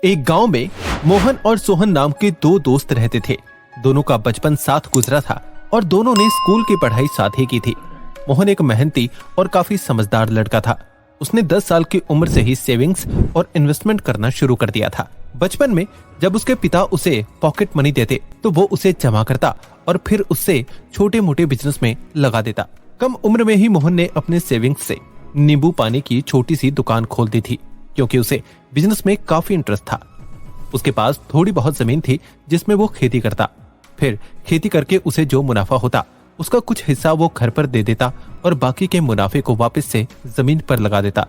एक गांव में मोहन और सोहन नाम के दो दोस्त रहते थे। दोनों का बचपन साथ गुजरा था और दोनों ने स्कूल की पढ़ाई साथ ही की थी। मोहन एक मेहनती और काफी समझदार लड़का था। उसने 10 साल की उम्र से ही सेविंग्स और इन्वेस्टमेंट करना शुरू कर दिया था। बचपन में जब उसके पिता उसे पॉकेट मनी देते तो वो उसे जमा करता और फिर उससे छोटे मोटे बिजनेस में लगा देता। कम उम्र में ही मोहन ने अपने सेविंग्स से नींबू पानी की छोटी सी दुकान खोल दी थी, क्योंकि उसे बिजनेस में काफी इंटरेस्ट था। उसके पास थोड़ी बहुत जमीन थी जिसमें वो खेती करता। फिर खेती करके उसे जो मुनाफा होता उसका कुछ हिस्सा वो घर पर दे देता और बाकी के मुनाफे को वापस से जमीन पर लगा देता।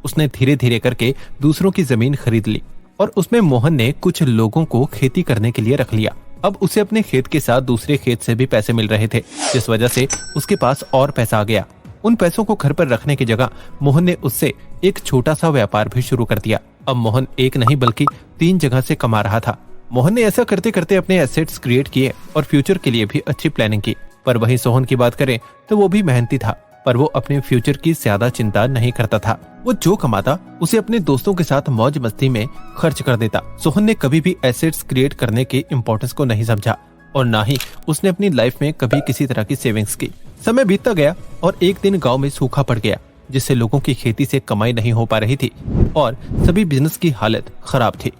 उसने धीरे धीरे करके दूसरों की जमीन खरीद ली और उसमें मोहन ने कुछ लोगों को खेती करने के लिए रख लिया। अब उसे अपने खेत के साथ दूसरे खेत से भी पैसे मिल रहे थे, जिस वजह से उसके पास और पैसा आ गया। उन पैसों को घर पर रखने की जगह मोहन ने उससे एक छोटा सा व्यापार भी शुरू कर दिया। अब मोहन एक नहीं बल्कि 3 जगह से कमा रहा था। मोहन ने ऐसा करते करते अपने एसेट्स क्रिएट किए और फ्यूचर के लिए भी अच्छी प्लानिंग की। पर वहीं सोहन की बात करें तो वो भी मेहनती था, पर वो अपने फ्यूचर की ज्यादा चिंता नहीं करता था। वो जो कमाता उसे अपने दोस्तों के साथ मौज मस्ती में खर्च कर देता। सोहन ने कभी भी एसेट्स क्रिएट करने के इम्पोर्टेंस को नहीं समझा और ना ही उसने अपनी लाइफ में कभी किसी तरह की सेविंग्स की। समय बीतता गया और एक दिन गांव में सूखा पड़ गया, जिससे लोगों की खेती से कमाई नहीं हो पा रही थी और सभी बिजनेस की हालत खराब थी।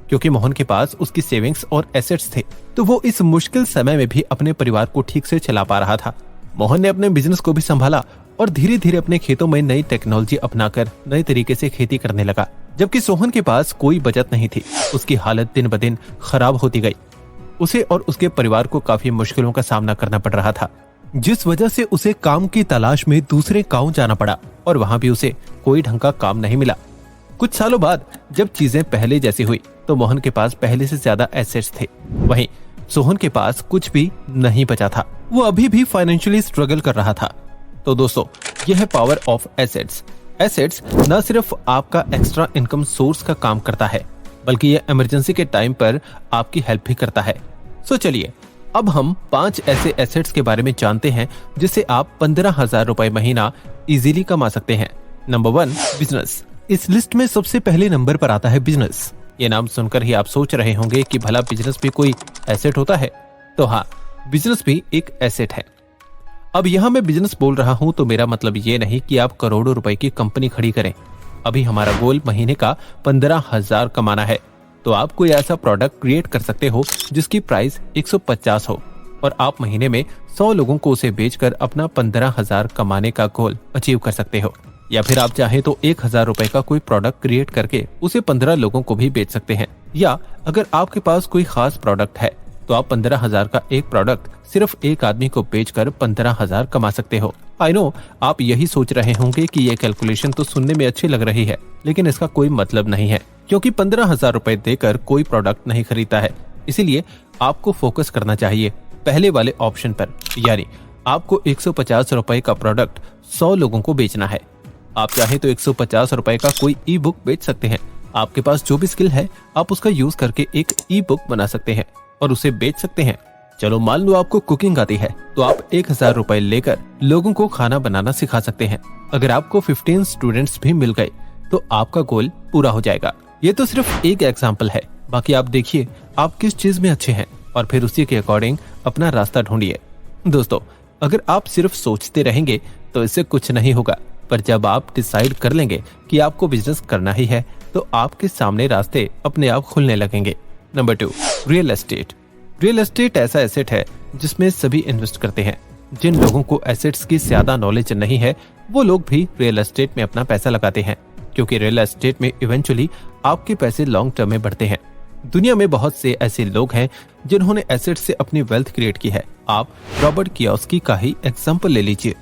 क्योंकि मोहन के पास उसकी सेविंग्स और एसेट्स थे तो वो इस मुश्किल समय में भी अपने परिवार को ठीक से चला पा रहा था। मोहन ने अपने बिजनेस को भी संभाला और धीरे धीरे अपने खेतों में नई टेक्नोलॉजी अपनाकर नए तरीके से खेती करने लगा। जबकि सोहन के पास कोई बचत नहीं थी, उसकी हालत दिन ब दिन खराब होती गई। उसे और उसके परिवार को काफी मुश्किलों का सामना करना पड़ रहा था, जिस वजह से उसे काम की तलाश में दूसरे गांव जाना पड़ा और वहां भी उसे कोई ढंग का काम नहीं मिला। कुछ सालों बाद जब चीजें पहले जैसी हुई तो मोहन के पास पहले से ज्यादा एसेट्स थे, वहीं सोहन के पास कुछ भी नहीं बचा था। वो अभी भी फाइनेंशियली स्ट्रगल कर रहा था। तो दोस्तों, यह है पावर ऑफ एसेट्स। एसेट्स न सिर्फ आपका एक्स्ट्रा इनकम सोर्स का काम करता है, बल्कि यह इमरजेंसी के टाइम पर आपकी हेल्प भी करता है। सो चलिए अब हम 5 ऐसे एसेट्स के बारे में जानते हैं जिससे आप 15,000 रुपए महीना इजीली कमा सकते हैं। Number 1, business. इस लिस्ट में सबसे पहले नंबर पर आता है बिजनेस। ये नाम सुनकर ही आप सोच रहे होंगे कि भला बिजनेस भी कोई एसेट होता है? तो हाँ, बिजनेस भी एक एसेट है। अब यहाँ मैं बिजनेस बोल रहा हूँ तो मेरा मतलब ये नहीं कि आप करोड़ों रुपए की कंपनी खड़ी करें। अभी हमारा गोल महीने का 15,000 कमाना है, तो आप कोई ऐसा प्रोडक्ट क्रिएट कर सकते हो जिसकी प्राइस 150 हो और आप महीने में 100 लोगों को उसे बेचकर अपना 15,000 कमाने का गोल अचीव कर सकते हो। या फिर आप चाहे तो 1,000 रुपए का कोई प्रोडक्ट क्रिएट करके उसे 15 लोगों को भी बेच सकते हैं। या अगर आपके पास कोई खास प्रोडक्ट है तो आप 15,000 का एक प्रोडक्ट सिर्फ एक आदमी को बेचकर 15,000 कमा सकते हो। आई नो आप यही सोच रहे होंगे कि ये कैलकुलेशन तो सुनने में अच्छी लग रही है, लेकिन इसका कोई मतलब नहीं है, क्योंकि 15,000 रुपए देकर कोई प्रोडक्ट नहीं खरीदता है। इसीलिए आपको फोकस करना चाहिए पहले वाले ऑप्शन पर, यानी आपको 150 रुपए का प्रोडक्ट 100 लोगों को बेचना है। आप चाहे तो 150 रुपए का कोई ई बुक बेच सकते हैं। आपके पास जो भी स्किल है आप उसका यूज करके एक ई बुक बना सकते हैं और उसे बेच सकते हैं। चलो मान लो आपको कुकिंग आती है तो आप 1,000 रुपए लेकर लोगों को खाना बनाना सिखा सकते हैं। अगर आपको 15 स्टूडेंट्स भी मिल गए तो आपका गोल पूरा हो जाएगा। ये तो सिर्फ एक एग्जाम्पल है, बाकी आप देखिए आप किस चीज में अच्छे हैं और फिर उसी के अकॉर्डिंग अपना रास्ता ढूंढिए। दोस्तों, अगर आप सिर्फ सोचते रहेंगे तो इससे कुछ नहीं होगा, पर जब आप डिसाइड कर लेंगे कि आपको बिजनेस करना ही है तो आपके सामने रास्ते अपने आप खुलने लगेंगे। Number 2, real estate. Real estate ऐसा एसेट है जिसमें सभी इन्वेस्ट करते हैं। जिन लोगों को एसेट्स की ज्यादा नॉलेज नहीं है वो लोग भी रियल एस्टेट में अपना पैसा लगाते हैं, क्योंकि रियल एस्टेट में इवेंचुअली आपके पैसे लॉन्ग टर्म में बढ़ते हैं। दुनिया में बहुत से ऐसे लोग हैं जिन्होंने एसेट से अपनी वेल्थ क्रिएट की है। आप रॉबर्ट कियोसाकी का ही एग्जांपल ले लीजिए।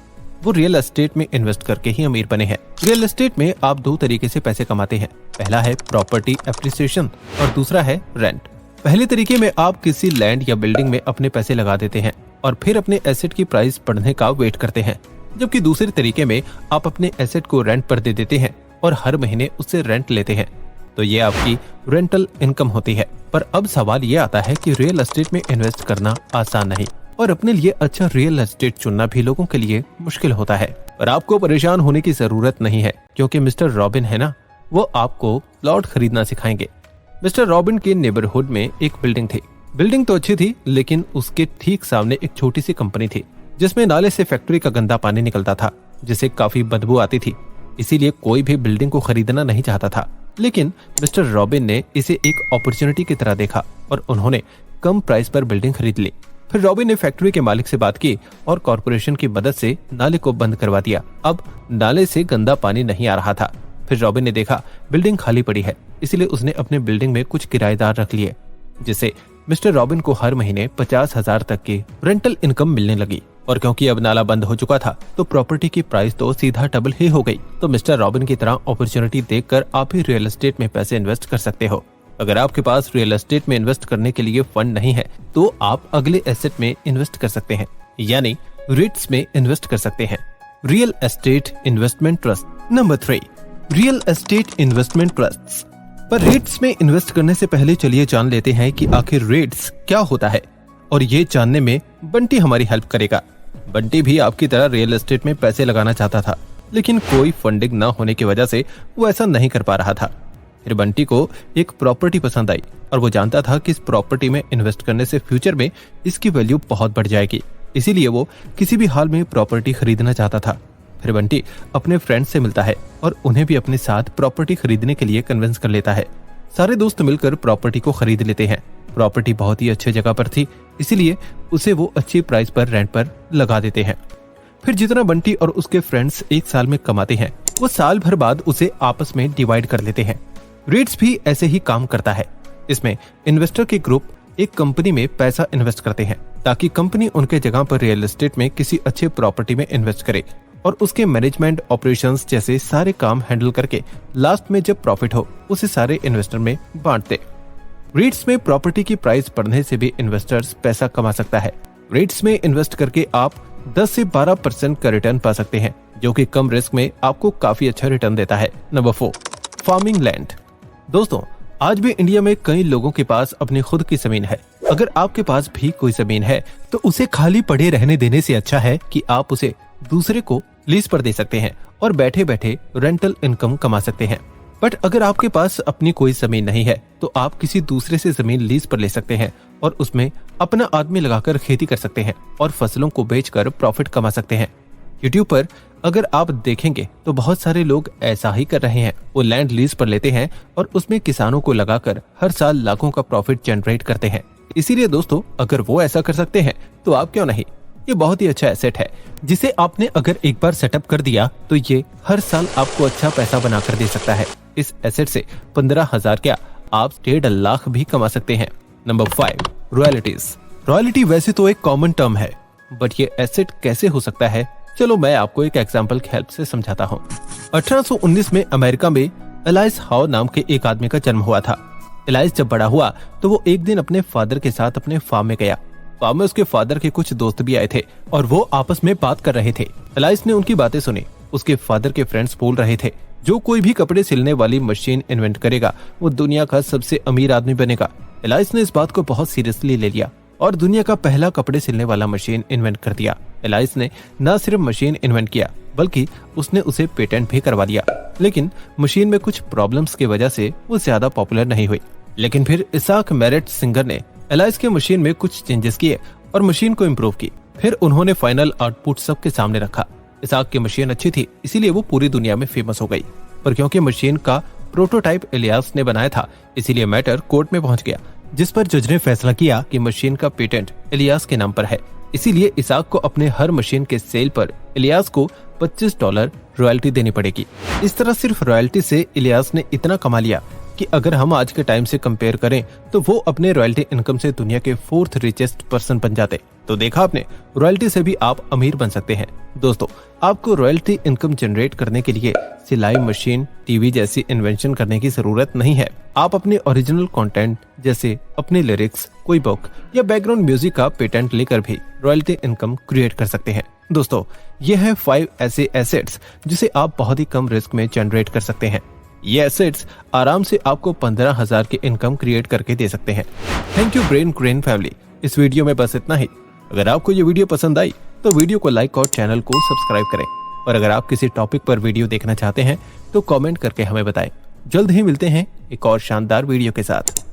वो रियल एस्टेट में इन्वेस्ट करके ही अमीर बने हैं। रियल एस्टेट में आप 2 तरीके से पैसे कमाते हैं। पहला है प्रॉपर्टी एप्रिसिएशन और दूसरा है रेंट। पहले तरीके में आप किसी लैंड या बिल्डिंग में अपने पैसे लगा देते हैं और फिर अपने एसेट की प्राइस बढ़ने का वेट करते हैं, जबकि दूसरे तरीके में आप अपने एसेट को रेंट पर दे देते हैं और हर महीने उससे रेंट लेते हैं। तो ये आपकी रेंटल इनकम होती है। पर अब सवाल ये आता है कि रियल एस्टेट में इन्वेस्ट करना आसान नहीं और अपने लिए अच्छा रियल एस्टेट चुनना भी लोगों के लिए मुश्किल होता है। पर आपको परेशान होने की जरूरत नहीं है, क्योंकि मिस्टर रॉबिन है ना, वो आपको प्लॉट खरीदना सिखाएंगे। मिस्टर रॉबिन के नेबरहुड में एक बिल्डिंग थी। बिल्डिंग तो अच्छी थी, लेकिन उसके ठीक सामने एक छोटी सी कंपनी थी जिसमें नाले से फैक्ट्री का गंदा पानी निकलता था, जिसे काफी बदबू आती थी। इसीलिए कोई भी बिल्डिंग को खरीदना नहीं चाहता था। लेकिन मिस्टर रॉबिन ने इसे एक अपॉर्चुनिटी की तरह देखा और उन्होंने कम प्राइस पर बिल्डिंग खरीद ली। फिर रॉबिन ने फैक्ट्री के मालिक से बात की और कॉर्पोरेशन की मदद से नाले को बंद करवा दिया। अब नाले से गंदा पानी नहीं आ रहा था। फिर रॉबिन ने देखा बिल्डिंग खाली पड़ी है, इसलिए उसने अपने बिल्डिंग में कुछ किराएदार रख लिए, जिससे मिस्टर रॉबिन को हर महीने 50,000 तक की रेंटल इनकम मिलने लगी। और क्योंकि अब नाला बंद हो चुका था तो प्रॉपर्टी की प्राइस तो सीधा डबल ही हो गई। तो मिस्टर रॉबिन की तरह अपॉर्चुनिटी देखकर आप भी रियल एस्टेट में पैसे इन्वेस्ट कर सकते हो। अगर आपके पास रियल एस्टेट में इन्वेस्ट करने के लिए फंड नहीं है तो आप अगले एसेट में इन्वेस्ट कर सकते हैं, यानी रिट्स में इन्वेस्ट कर सकते हैं। Real estate investment trust. Number 3, real estate investment trust. पर रिट्स में इन्वेस्ट करने से पहले चलिए जान लेते हैं कि आखिर रिट्स क्या होता है, और ये जानने में बंटी हमारी हेल्प करेगा। बंटी भी आपकी तरह रियल एस्टेट में पैसे लगाना चाहता था, लेकिन कोई फंडिंग न होने की वजह से वो ऐसा नहीं कर पा रहा था। फिर बंटी को एक प्रॉपर्टी पसंद आई और वो जानता था कि इस प्रॉपर्टी में इन्वेस्ट करने से फ्यूचर में इसकी वैल्यू बहुत बढ़ जाएगी, इसीलिए वो किसी भी हाल में प्रॉपर्टी खरीदना चाहता था। फिर बंटी अपने फ्रेंड्स से मिलता है और उन्हें भी अपने साथ प्रॉपर्टी खरीदने के लिए कन्विंस कर लेता है। सारे दोस्त मिलकर प्रॉपर्टी को खरीद लेते हैं। प्रॉपर्टी बहुत ही अच्छी जगह पर थी, इसीलिए उसे वो अच्छी प्राइस पर रेंट पर लगा देते हैं। फिर जितना बंटी और उसके फ्रेंड्स एक साल में कमाते हैं वो साल भर बाद उसे आपस में डिवाइड कर लेते हैं। रिट्स भी ऐसे ही काम करता है। इसमें इन्वेस्टर के ग्रुप एक कंपनी में पैसा इन्वेस्ट करते हैं ताकि कंपनी उनके जगह पर रियल एस्टेट में किसी अच्छे प्रॉपर्टी में इन्वेस्ट करे और उसके मैनेजमेंट, ऑपरेशंस जैसे सारे काम हैंडल करके लास्ट में जब प्रॉफिट हो उसे सारे इन्वेस्टर में बांट दे। रिट्स में प्रॉपर्टी की प्राइस बढ़ने से भी इन्वेस्टर्स पैसा कमा सकता है। रिट्स में इन्वेस्ट करके आप 10 से 12% का रिटर्न पा सकते हैं, जो कि कम रिस्क में आपको काफी अच्छा रिटर्न देता है। Number 4, farming land. दोस्तों, आज भी इंडिया में कई लोगों के पास अपनी खुद की जमीन है। अगर आपके पास भी कोई जमीन है तो उसे खाली पड़े रहने देने से अच्छा है कि आप उसे दूसरे को लीज पर दे सकते हैं और बैठे बैठे रेंटल इनकम कमा सकते हैं। बट अगर आपके पास अपनी कोई जमीन नहीं है तो आप किसी दूसरे से जमीन लीज पर ले सकते हैं और उसमें अपना आदमी लगाकर खेती कर सकते हैं और फसलों को बेचकर प्रॉफिट कमा सकते हैं। यूट्यूब पर अगर आप देखेंगे तो बहुत सारे लोग ऐसा ही कर रहे हैं। वो लैंड लीज पर लेते हैं और उसमें किसानों को लगाकर हर साल लाखों का प्रॉफिट जनरेट करते हैं। इसीलिए दोस्तों, अगर वो ऐसा कर सकते हैं तो आप क्यों नहीं। ये बहुत ही अच्छा एसेट है जिसे आपने अगर एक बार सेटअप कर दिया तो ये हर साल आपको अच्छा पैसा बनाकर दे सकता है। इस एसेट से 15,000 क्या आप 1.5 लाख भी कमा सकते हैं। Number 5, royalties. रॉयल्टी वैसे तो एक कॉमन टर्म है, बट ये एसेट कैसे हो सकता है, चलो मैं आपको एक एग्जाम्पल की हेल्प से समझाता हूँ। 1819 में अमेरिका में एलाइस हाउ नाम के एक आदमी का जन्म हुआ था। एलाइस जब बड़ा हुआ तो वो एक दिन अपने फादर के साथ अपने फार्म में गया। फार्म में उसके फादर के कुछ दोस्त भी आए थे और वो आपस में बात कर रहे थे। एलाइस ने उनकी बातें सुनी। उसके फादर के फ्रेंड्स बोल रहे थे जो कोई भी कपड़े सिलने वाली मशीन इन्वेंट करेगा वो दुनिया का सबसे अमीर आदमी बनेगा। एलाइस ने इस बात को बहुत सीरियसली ले लिया और दुनिया का पहला कपड़े सिलने वाला मशीन इन्वेंट कर दिया। एलाइस ने न सिर्फ मशीन इन्वेंट किया बल्कि उसने उसे पेटेंट भी करवा दिया। लेकिन मशीन में कुछ प्रॉब्लम्स की वजह से वो ज्यादा पॉपुलर नहीं हुई। लेकिन फिर इसाक मैरेट सिंगर ने एलाइस के मशीन में कुछ चेंजेस किए और मशीन को इम्प्रूव की। फिर उन्होंने फाइनल आउटपुट सबके सामने रखा। इसाक की मशीन अच्छी थी, इसीलिए वो पूरी दुनिया में फेमस हो गई। पर क्योंकि मशीन का प्रोटोटाइप इलियास ने बनाया था, इसीलिए मैटर कोर्ट में पहुंच गया, जिस पर जज ने फैसला किया कि मशीन का पेटेंट इलियास के नाम पर है। इसीलिए इसाक को अपने हर मशीन के सेल पर इलियास को $25 रॉयल्टी देनी पड़ेगी। इस तरह सिर्फ रॉयल्टी से इलियास ने इतना कमा लिया कि अगर हम आज के टाइम से कंपेयर करें तो वो अपने रॉयल्टी इनकम से दुनिया के 4th रिचेस्ट पर्सन बन जाते। तो देखा आपने, रॉयल्टी से भी आप अमीर बन सकते हैं। दोस्तों, आपको रॉयल्टी इनकम जनरेट करने के लिए सिलाई मशीन, टीवी जैसी इन्वेंशन करने की जरूरत नहीं है। आप अपने ओरिजिनल कंटेंट जैसे अपने लिरिक्स, कोई बुक या बैकग्राउंड म्यूजिक का पेटेंट लेकर भी रॉयल्टी इनकम क्रिएट कर सकते हैं। दोस्तों, ये है 5 ऐसे एसेट्स जिसे आप बहुत ही कम रिस्क में जनरेट कर सकते हैं। ये एसेट्स आराम से आपको 15,000 की इनकम क्रिएट करके दे सकते हैं। Thank you brain grain family. इस वीडियो में बस इतना ही। अगर आपको ये वीडियो पसंद आई तो वीडियो को लाइक और चैनल को सब्सक्राइब करें। और अगर आप किसी टॉपिक पर वीडियो देखना चाहते हैं तो कमेंट करके हमें बताएं। जल्द ही मिलते हैं एक और शानदार वीडियो के साथ।